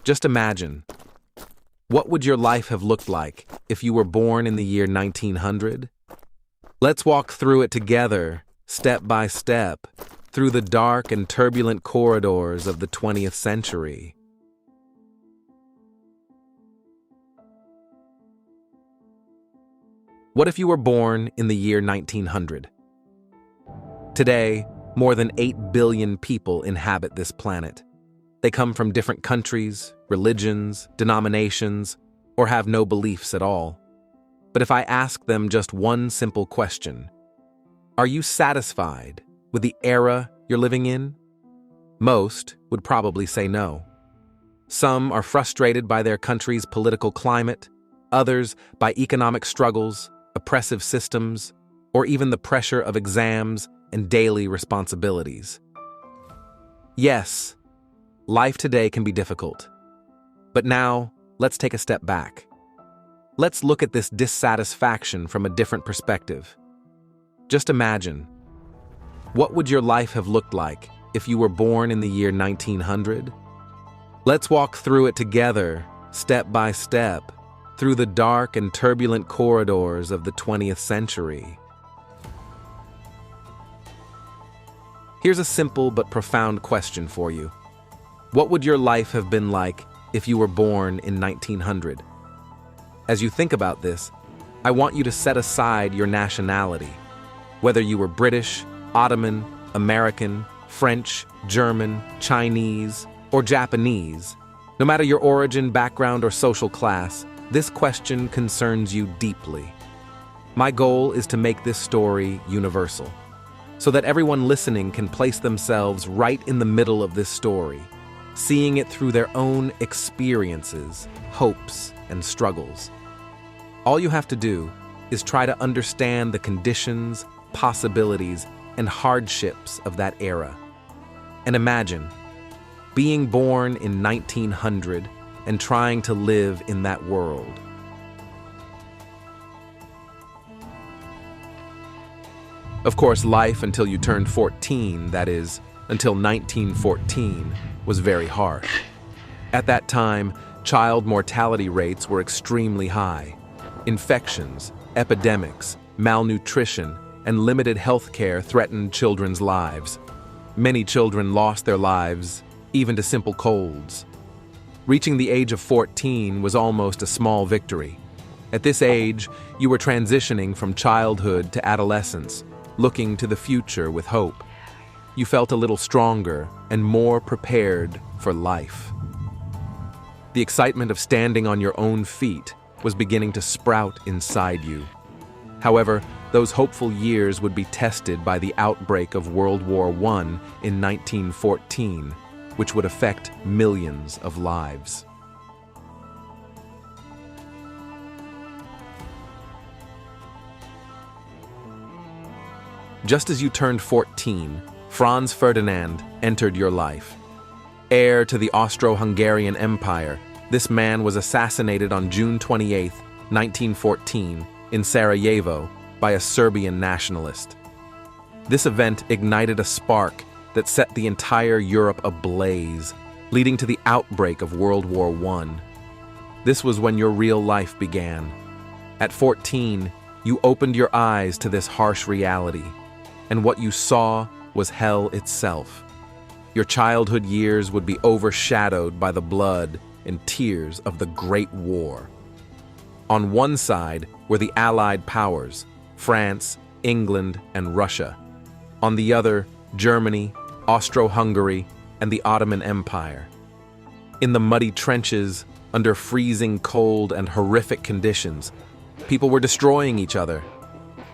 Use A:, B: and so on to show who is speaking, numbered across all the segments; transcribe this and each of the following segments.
A: Just imagine, what would your life have looked like if you were born in the year 1900? Let's walk through it together, step by step, through the dark and turbulent corridors of the 20th century. What if you were born in the year 1900? Today, more than 8 billion people inhabit this planet. They come from different countries, religions, denominations, or have no beliefs at all. But if I ask them just one simple question, are you satisfied with the era you're living in? Most would probably say no. Some are frustrated by their country's political climate, others by economic struggles, oppressive systems, or even the pressure of exams and daily responsibilities. Yes, life today can be difficult. But now, let's take a step back. Let's look at this dissatisfaction from a different perspective. Just imagine, what would your life have looked like if you were born in the year 1900? Let's walk through it together, step by step, through the dark and turbulent corridors of the 20th century. Here's a simple but profound question for you. What would your life have been like if you were born in 1900? As you think about this, I want you to set aside your nationality. Whether you were British, Ottoman, American, French, German, Chinese, or Japanese, no matter your origin, background, or social class, this question concerns you deeply. My goal is to make this story universal, so that everyone listening can place themselves right in the middle of this story, seeing it through their own experiences, hopes, and struggles. All you have to do is try to understand the conditions, possibilities, and hardships of that era. And imagine being born in 1900 and trying to live in that world. Of course, life until you turned 14, that is, until 1914, was very harsh. At that time, child mortality rates were extremely high. Infections, epidemics, malnutrition, and limited health care threatened children's lives. Many children lost their lives, even to simple colds. Reaching the age of 14 was almost a small victory. At this age, you were transitioning from childhood to adolescence, looking to the future with hope. You felt a little stronger and more prepared for life. The excitement of standing on your own feet was beginning to sprout inside you. However, those hopeful years would be tested by the outbreak of World War I in 1914, which would affect millions of lives. Just as you turned 14, Franz Ferdinand entered your life. Heir to the Austro-Hungarian Empire, this man was assassinated on June 28, 1914, in Sarajevo by a Serbian nationalist. This event ignited a spark that set the entire Europe ablaze, leading to the outbreak of World War I. This was when your real life began. At 14, you opened your eyes to this harsh reality, and what you saw was hell itself. Your childhood years would be overshadowed by the blood and tears of the Great War. On one side were the Allied powers, France, England, and Russia. On the other, Germany, Austro-Hungary, and the Ottoman Empire. In the muddy trenches, under freezing cold and horrific conditions, people were destroying each other.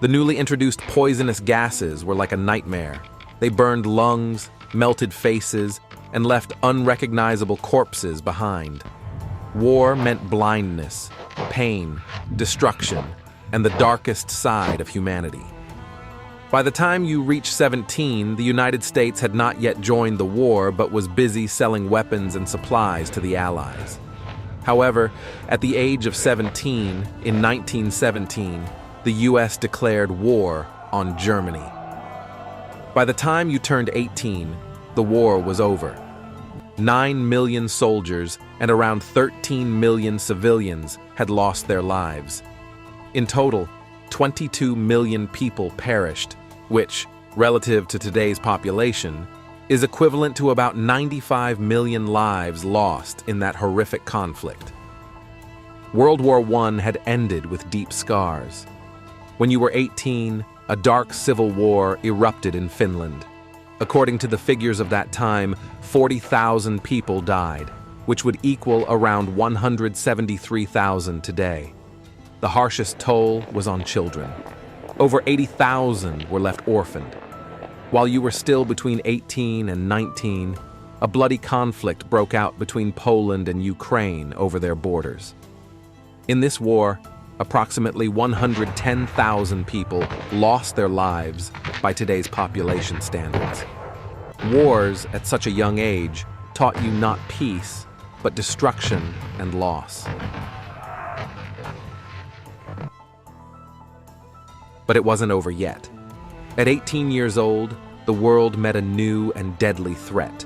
A: The newly introduced poisonous gases were like a nightmare. They burned lungs, melted faces, and left unrecognizable corpses behind. War meant blindness, pain, destruction, and the darkest side of humanity. By the time you reached 17, the United States had not yet joined the war but was busy selling weapons and supplies to the Allies. However, at the age of 17, in 1917, the U.S. declared war on Germany. By the time you turned 18, the war was over. 9 million soldiers and around 13 million civilians had lost their lives. In total, 22 million people perished, which, relative to today's population, is equivalent to about 95 million lives lost in that horrific conflict. World War I had ended with deep scars. When you were 18, a dark civil war erupted in Finland. According to the figures of that time, 40,000 people died, which would equal around 173,000 today. The harshest toll was on children. Over 80,000 were left orphaned. While you were still between 18 and 19, a bloody conflict broke out between Poland and Ukraine over their borders. In this war, approximately 110,000 people lost their lives by today's population standards. Wars at such a young age taught you not peace, but destruction and loss. But it wasn't over yet. At 18 years old, the world met a new and deadly threat: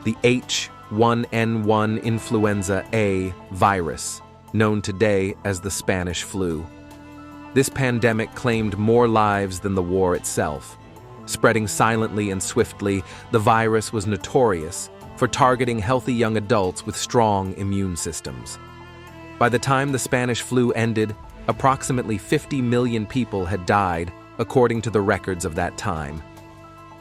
A: the H1N1 influenza A virus, known today as the Spanish flu. This pandemic claimed more lives than the war itself. Spreading silently and swiftly, the virus was notorious for targeting healthy young adults with strong immune systems. By the time the Spanish flu ended, approximately 50 million people had died, according to the records of that time.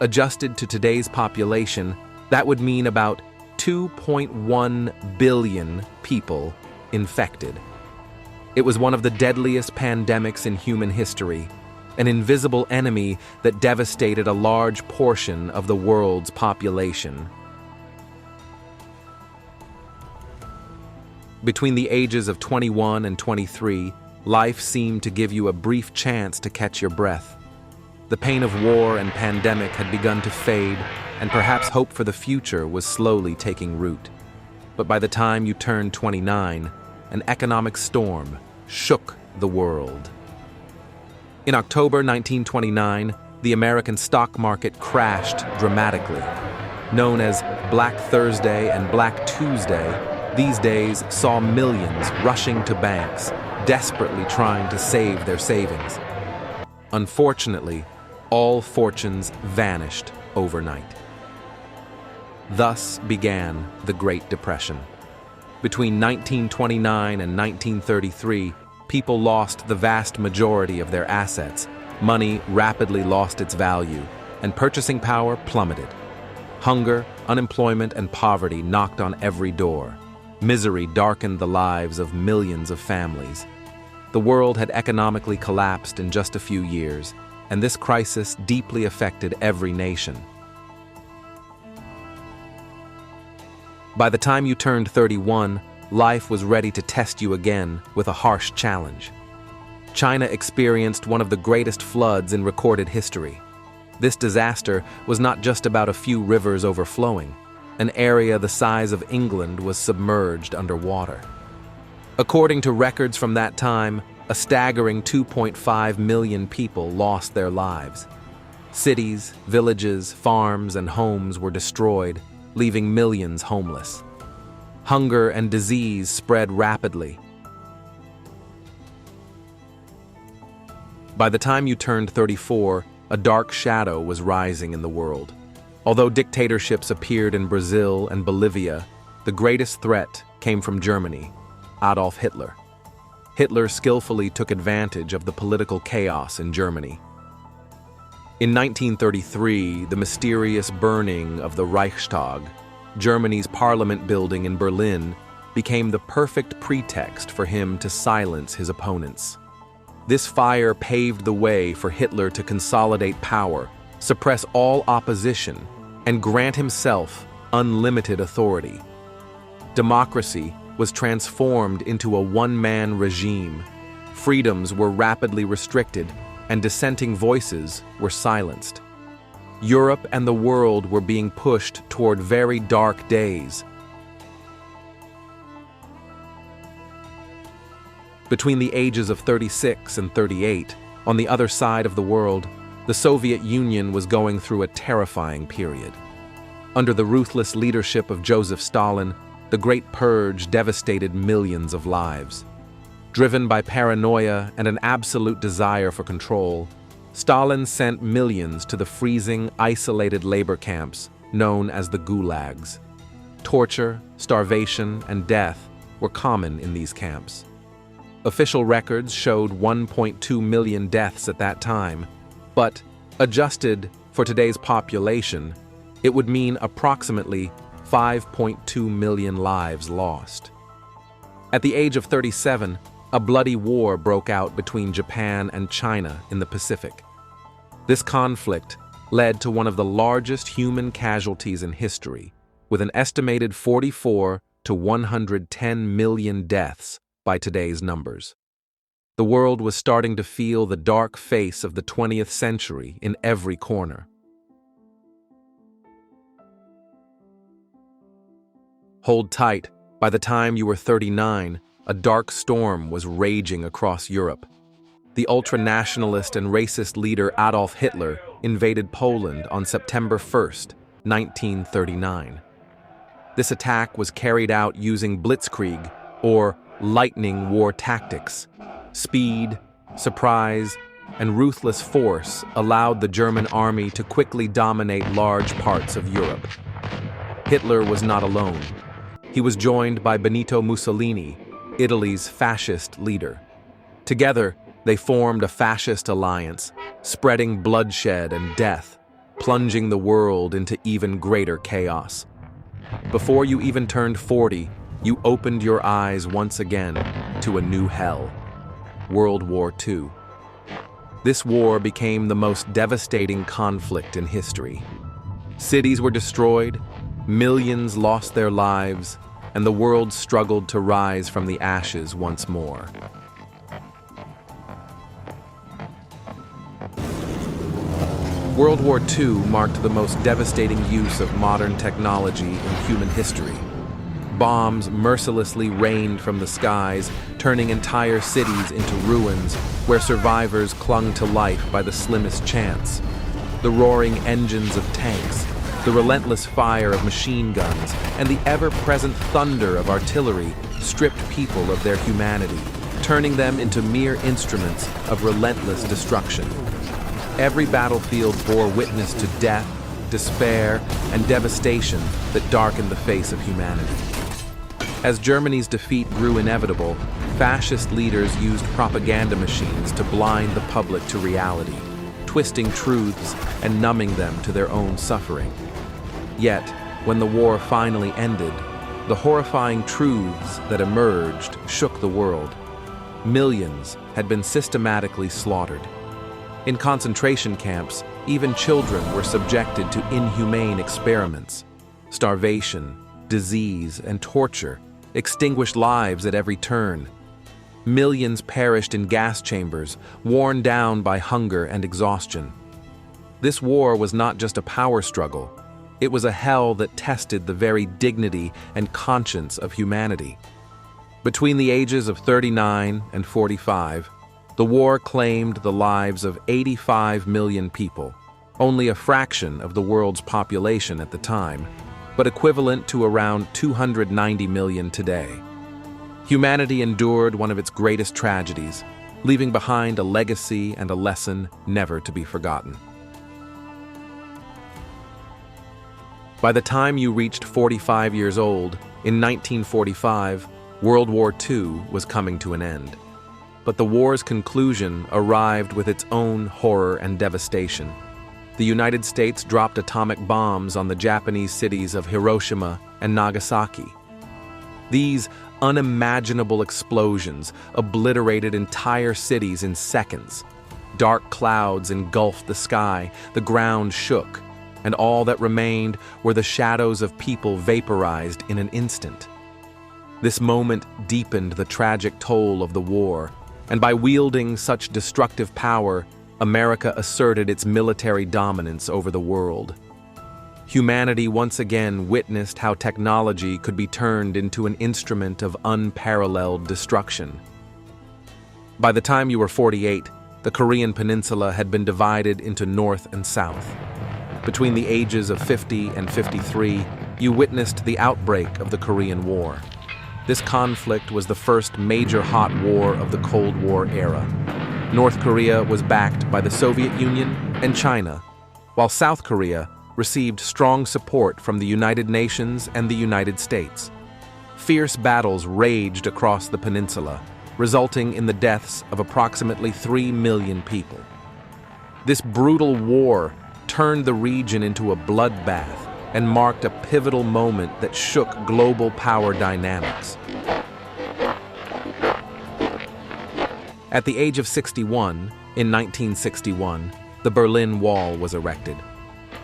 A: Adjusted to today's population, that would mean about 2.1 billion people infected. It was one of the deadliest pandemics in human history, an invisible enemy that devastated a large portion of the world's population. Between the ages of 21 and 23, life seemed to give you a brief chance to catch your breath. The pain of war and pandemic had begun to fade, and perhaps hope for the future was slowly taking root. But by the time you turned 29, an economic storm shook the world. In October 1929, the American stock market crashed dramatically. Known as Black Thursday and Black Tuesday, these days saw millions rushing to banks, desperately trying to save their savings. Unfortunately, all fortunes vanished overnight. Thus began the Great Depression. Between 1929 and 1933, people lost the vast majority of their assets, money rapidly lost its value, and purchasing power plummeted. Hunger, unemployment, and poverty knocked on every door. Misery darkened the lives of millions of families. The world had economically collapsed in just a few years, and this crisis deeply affected every nation. By the time you turned 31, life was ready to test you again with a harsh challenge. China experienced one of the greatest floods in recorded history. This disaster was not just about a few rivers overflowing. An area the size of England was submerged underwater. According to records from that time, a staggering 2.5 million people lost their lives. Cities, villages, farms, and homes were destroyed, leaving millions homeless. Hunger and disease spread rapidly. By the time you turned 34, a dark shadow was rising in the world. Although dictatorships appeared in Brazil and Bolivia, the greatest threat came from Germany, Adolf Hitler. Hitler skillfully took advantage of the political chaos in Germany. In 1933, the mysterious burning of the Reichstag, Germany's parliament building in Berlin, became the perfect pretext for him to silence his opponents. This fire paved the way for Hitler to consolidate power, suppress all opposition, and grant himself unlimited authority. Democracy was transformed into a one-man regime. Freedoms were rapidly restricted, and dissenting voices were silenced. Europe and the world were being pushed toward very dark days. Between the ages of 36 and 38, on the other side of the world, the Soviet Union was going through a terrifying period. Under the ruthless leadership of Joseph Stalin, the Great Purge devastated millions of lives. Driven by paranoia and an absolute desire for control, Stalin sent millions to the freezing, isolated labor camps known as the gulags. Torture, starvation, and death were common in these camps. Official records showed 1.2 million deaths at that time, but adjusted for today's population, it would mean approximately 5.2 million lives lost. At the age of 37, a bloody war broke out between Japan and China in the Pacific. This conflict led to one of the largest human casualties in history, with an estimated 44 to 110 million deaths by today's numbers. The world was starting to feel the dark face of the 20th century in every corner. Hold tight. By the time you were 39, a dark storm was raging across Europe. The ultra-nationalist and racist leader Adolf Hitler invaded Poland on September 1st, 1939. This attack was carried out using blitzkrieg, or lightning war tactics. Speed, surprise, and ruthless force allowed the German army to quickly dominate large parts of Europe. Hitler was not alone. He was joined by Benito Mussolini, Italy's fascist leader. Together, they formed a fascist alliance, spreading bloodshed and death, plunging the world into even greater chaos. Before you even turned 40, you opened your eyes once again to a new hell: World War II. This war became the most devastating conflict in history. Cities were destroyed, millions lost their lives, and the world struggled to rise from the ashes once more. World War II marked the most devastating use of modern technology in human history. Bombs mercilessly rained from the skies, turning entire cities into ruins where survivors clung to life by the slimmest chance. The roaring engines of tanks, the relentless fire of machine guns, and the ever-present thunder of artillery stripped people of their humanity, turning them into mere instruments of relentless destruction. Every battlefield bore witness to death, despair, and devastation that darkened the face of humanity. As Germany's defeat grew inevitable, fascist leaders used propaganda machines to blind the public to reality, twisting truths and numbing them to their own suffering. Yet, when the war finally ended, the horrifying truths that emerged shook the world. Millions had been systematically slaughtered. In concentration camps, even children were subjected to inhumane experiments. Starvation, disease, and torture extinguished lives at every turn. Millions perished in gas chambers, worn down by hunger and exhaustion. This war was not just a power struggle. It was a hell that tested the very dignity and conscience of humanity. Between the ages of 39 and 45, the war claimed the lives of 85 million people, only a fraction of the world's population at the time, but equivalent to around 290 million today. Humanity endured one of its greatest tragedies, leaving behind a legacy and a lesson never to be forgotten. By the time you reached 45 years old, in 1945, World War II was coming to an end. But the war's conclusion arrived with its own horror and devastation. The United States dropped atomic bombs on the Japanese cities of Hiroshima and Nagasaki. These unimaginable explosions obliterated entire cities in seconds. Dark clouds engulfed the sky, the ground shook, and all that remained were the shadows of people vaporized in an instant. This moment deepened the tragic toll of the war, and by wielding such destructive power, America asserted its military dominance over the world. Humanity once again witnessed how technology could be turned into an instrument of unparalleled destruction. By the time you were 48, the Korean Peninsula had been divided into North and South. Between the ages of 50 and 53, you witnessed the outbreak of the Korean War. This conflict was the first major hot war of the Cold War era. North Korea was backed by the Soviet Union and China, while South Korea received strong support from the United Nations and the United States. Fierce battles raged across the peninsula, resulting in the deaths of approximately 3 million people. This brutal war turned the region into a bloodbath and marked a pivotal moment that shook global power dynamics. At the age of 61, in 1961, the Berlin Wall was erected.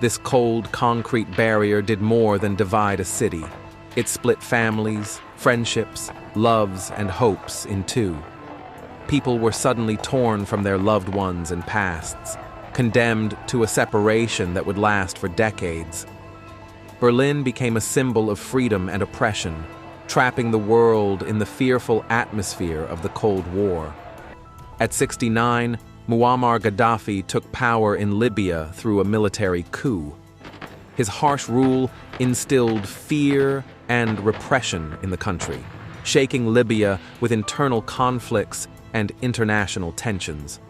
A: This cold, concrete barrier did more than divide a city. It split families, friendships, loves, and hopes in two. People were suddenly torn from their loved ones and pasts, condemned to a separation that would last for decades. Berlin became a symbol of freedom and oppression, trapping the world in the fearful atmosphere of the Cold War. At 69, Muammar Gaddafi took power in Libya through a military coup. His harsh rule instilled fear and repression in the country, shaking Libya with internal conflicts and international tensions.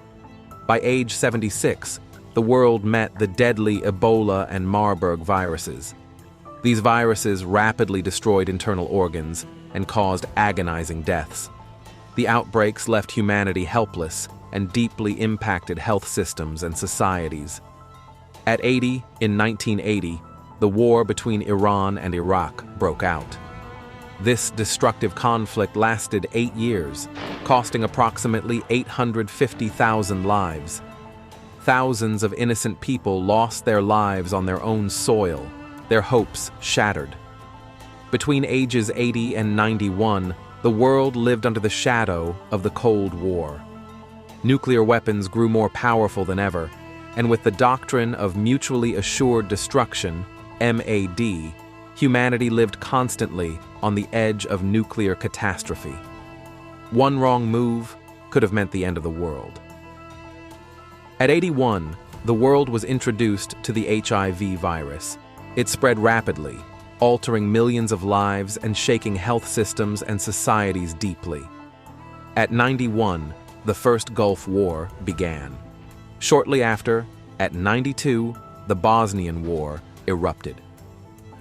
A: By age 76, the world met the deadly Ebola and Marburg viruses. These viruses rapidly destroyed internal organs and caused agonizing deaths. The outbreaks left humanity helpless and deeply impacted health systems and societies. At 80, in 1980, the war between Iran and Iraq broke out. This destructive conflict lasted 8 years, costing approximately 850,000 lives. Thousands of innocent people lost their lives on their own soil, their hopes shattered. Between ages 80 and 91, the world lived under the shadow of the Cold War. Nuclear weapons grew more powerful than ever, and with the doctrine of mutually assured destruction, MAD, humanity lived constantly on the edge of nuclear catastrophe. One wrong move could have meant the end of the world. At 81, the world was introduced to the HIV virus. It spread rapidly, altering millions of lives and shaking health systems and societies deeply. At 91, the First Gulf War began. Shortly after, at 92, the Bosnian War erupted.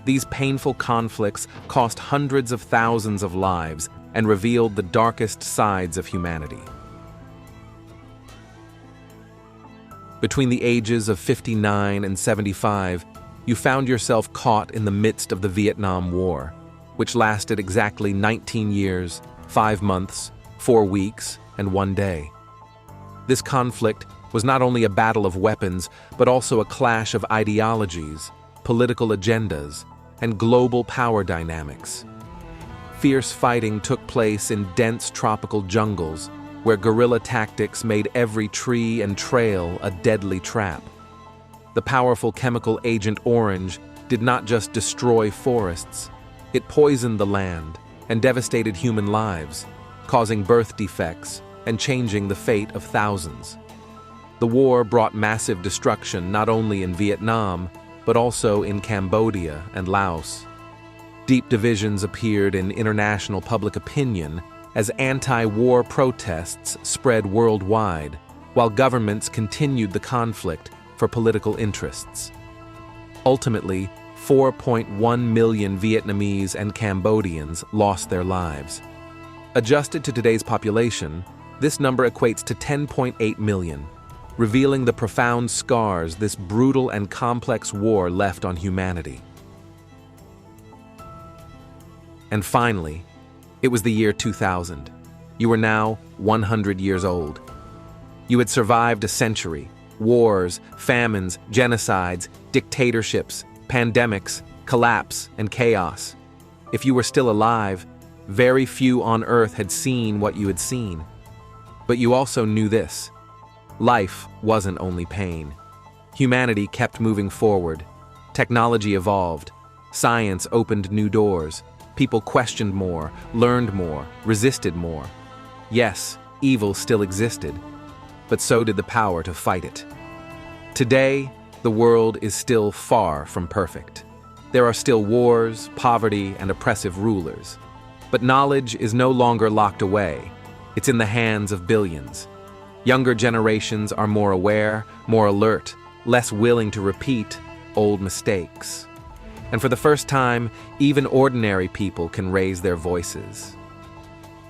A: These painful conflicts cost hundreds of thousands of lives and revealed the darkest sides of humanity. Between the ages of 59 and 75, you found yourself caught in the midst of the Vietnam War, which lasted exactly 19 years, 5 months, 4 weeks, and 1 day. This conflict was not only a battle of weapons, but also a clash of ideologies, political agendas, and global power dynamics. Fierce fighting took place in dense tropical jungles, where guerrilla tactics made every tree and trail a deadly trap. The powerful chemical agent Orange did not just destroy forests, it poisoned the land and devastated human lives, causing birth defects and changing the fate of thousands. The war brought massive destruction not only in Vietnam, but also in Cambodia and Laos. Deep divisions appeared in international public opinion as anti-war protests spread worldwide, while governments continued the conflict for political interests. Ultimately, 4.1 million Vietnamese and Cambodians lost their lives. Adjusted to today's population, this number equates to 10.8 million, revealing the profound scars this brutal and complex war left on humanity. And finally, it was the year 2000. You were now 100 years old. You had survived a century: wars, famines, genocides, dictatorships, pandemics, collapse, and chaos. If you were still alive, very few on Earth had seen what you had seen. But you also knew this: life wasn't only pain. Humanity kept moving forward. Technology evolved. Science opened new doors. People questioned more, learned more, resisted more. Yes, evil still existed, but so did the power to fight it. Today, the world is still far from perfect. There are still wars, poverty, and oppressive rulers. But knowledge is no longer locked away. It's in the hands of billions. Younger generations are more aware, more alert, less willing to repeat old mistakes. And for the first time, even ordinary people can raise their voices.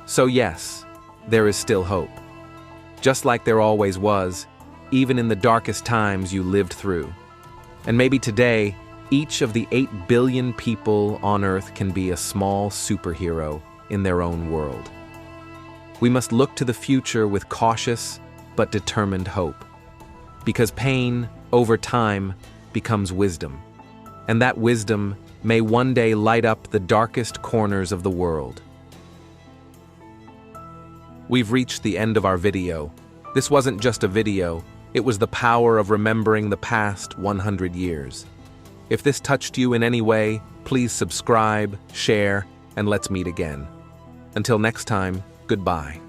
A: So yes, there is still hope. Just like there always was, even in the darkest times you lived through. And maybe today, each of the 8 billion people on Earth can be a small superhero in their own world. We must look to the future with cautious but determined hope. Because pain, over time, becomes wisdom. And that wisdom may one day light up the darkest corners of the world. We've reached the end of our video. This wasn't just a video, it was the power of remembering the past 100 years. If this touched you in any way, please subscribe, share, and let's meet again. Until next time, goodbye.